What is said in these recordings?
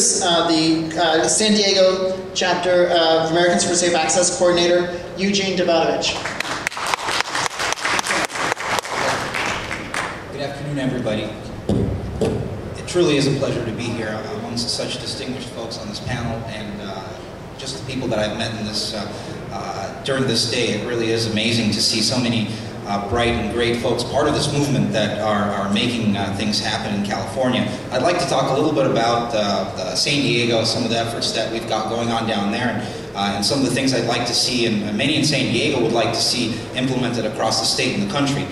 introduce the San Diego chapter of Americans for Safe Access coordinator, Eugene Davidovich. Good afternoon, everybody. It truly is a pleasure to be here amongst such distinguished folks on this panel, and just the people that I've met in this during this day. It really is amazing to see so many bright and great folks, part of this movement that are making things happen in California. I'd like to talk a little bit about San Diego, some of the efforts that we've got going on down there, and some of the things I'd like to see, and many in San Diego would like to see implemented across the state and the country.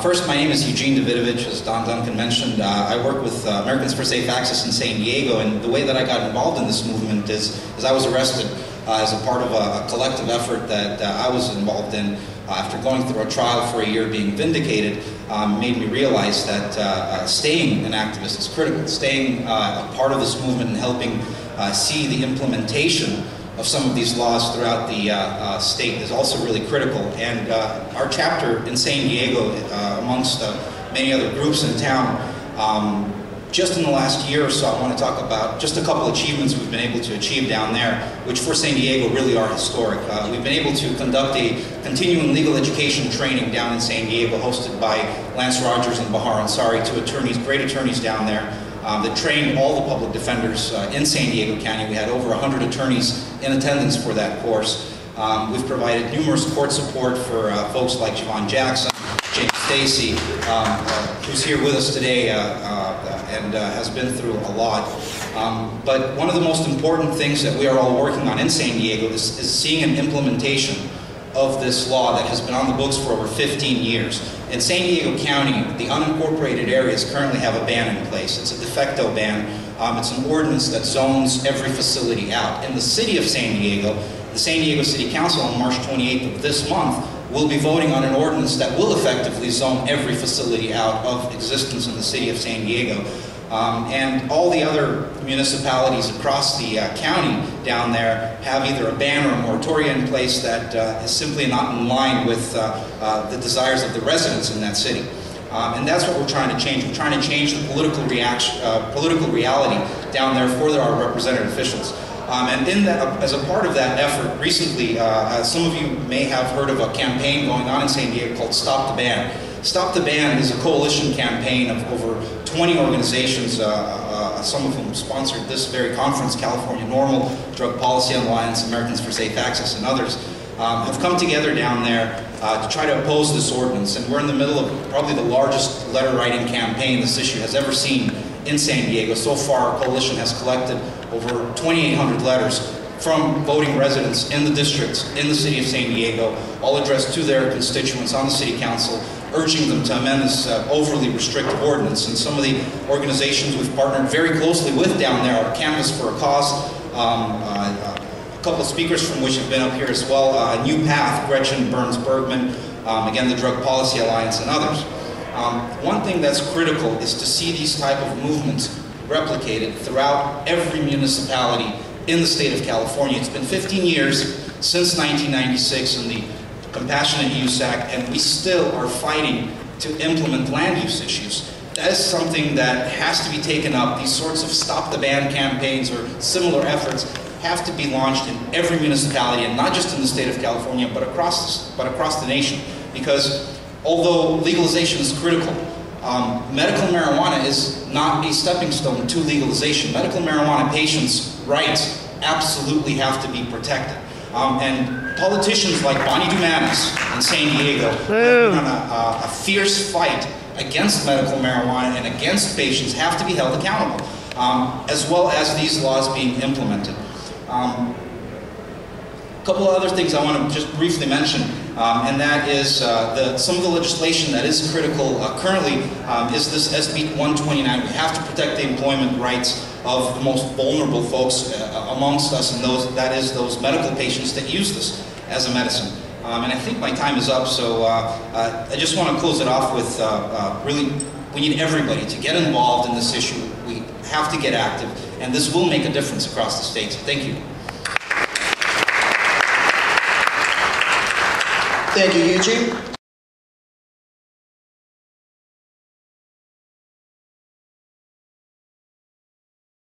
First, my name is Eugene Davidovich, as Don Duncan mentioned. I work with Americans for Safe Access in San Diego, and the way that I got involved in this movement is I was arrested as a part of a collective effort that I was involved in. After going through a trial for a year, being vindicated, made me realize that staying an activist is critical. Staying a part of this movement and helping see the implementation of some of these laws throughout the state is also really critical. And our chapter in San Diego, amongst many other groups in town, just in the last year or so, I want to talk about just a couple achievements we've been able to achieve down there, which for San Diego really are historic. We've been able to conduct a continuing legal education training down in San Diego, hosted by Lance Rogers and Bahar Ansari, two attorneys, great attorneys down there, that trained all the public defenders in San Diego County. We had over 100 attorneys in attendance for that course. We've provided numerous court support for folks like Javon Jackson, James Stacy, who's here with us today and has been through a lot. But one of the most important things that we are all working on in San Diego is seeing an implementation of this law that has been on the books for over 15 years. In San Diego County, the unincorporated areas currently have a ban in place. It's a de facto ban. It's an ordinance that zones every facility out. In the city of San Diego, the San Diego City Council on March 28th of this month will be voting on an ordinance that will effectively zone every facility out of existence in the city of San Diego. And all the other municipalities across the county down there have either a ban or a moratorium in place that is simply not in line with the desires of the residents in that city. And that's what we're trying to change. We're trying to change the political reality down there for our represented officials. And in that, as a part of that effort, recently, some of you may have heard of a campaign going on in San Diego called Stop the Ban. Stop the Ban is a coalition campaign of over 20 organizations, some of whom sponsored this very conference, California NORML, Drug Policy Alliance, Americans for Safe Access, and others, have come together down there to try to oppose this ordinance. And we're in the middle of probably the largest letter-writing campaign this issue has ever seen in San Diego. So far, our coalition has collected over 2,800 letters from voting residents in the districts in the city of San Diego, all addressed to their constituents on the city council, urging them to amend this overly restrictive ordinance. And some of the organizations we've partnered very closely with down there are Canvas for a Cause, a couple of speakers from which have been up here as well, A New Path, Gretchen Burns-Bergman, again, the Drug Policy Alliance, and others. One thing that's critical is to see these type of movements replicated throughout every municipality in the state of California. It's been 15 years since 1996 and the Compassionate Use Act, and we still are fighting to implement land use issues. That is something that has to be taken up. These sorts of Stop the Ban campaigns or similar efforts have to be launched in every municipality, and not just in the state of California, but across the nation. Because although legalization is critical, medical marijuana is not a stepping stone to legalization. Medical marijuana patients' rights absolutely have to be protected. And politicians like Bonnie Dumanis in San Diego have been on a fierce fight against medical marijuana and against patients have to be held accountable, as well as these laws being implemented. A couple of other things I want to just briefly mention, and that is some of the legislation that is critical currently is this SB 129. We have to protect the employment rights of the most vulnerable folks amongst us, and that is those medical patients that use this as a medicine. And I think my time is up, so I just want to close it off with really, we need everybody to get involved in this issue. We have to get active, and this will make a difference across the state. So thank you. Thank you, Eugene.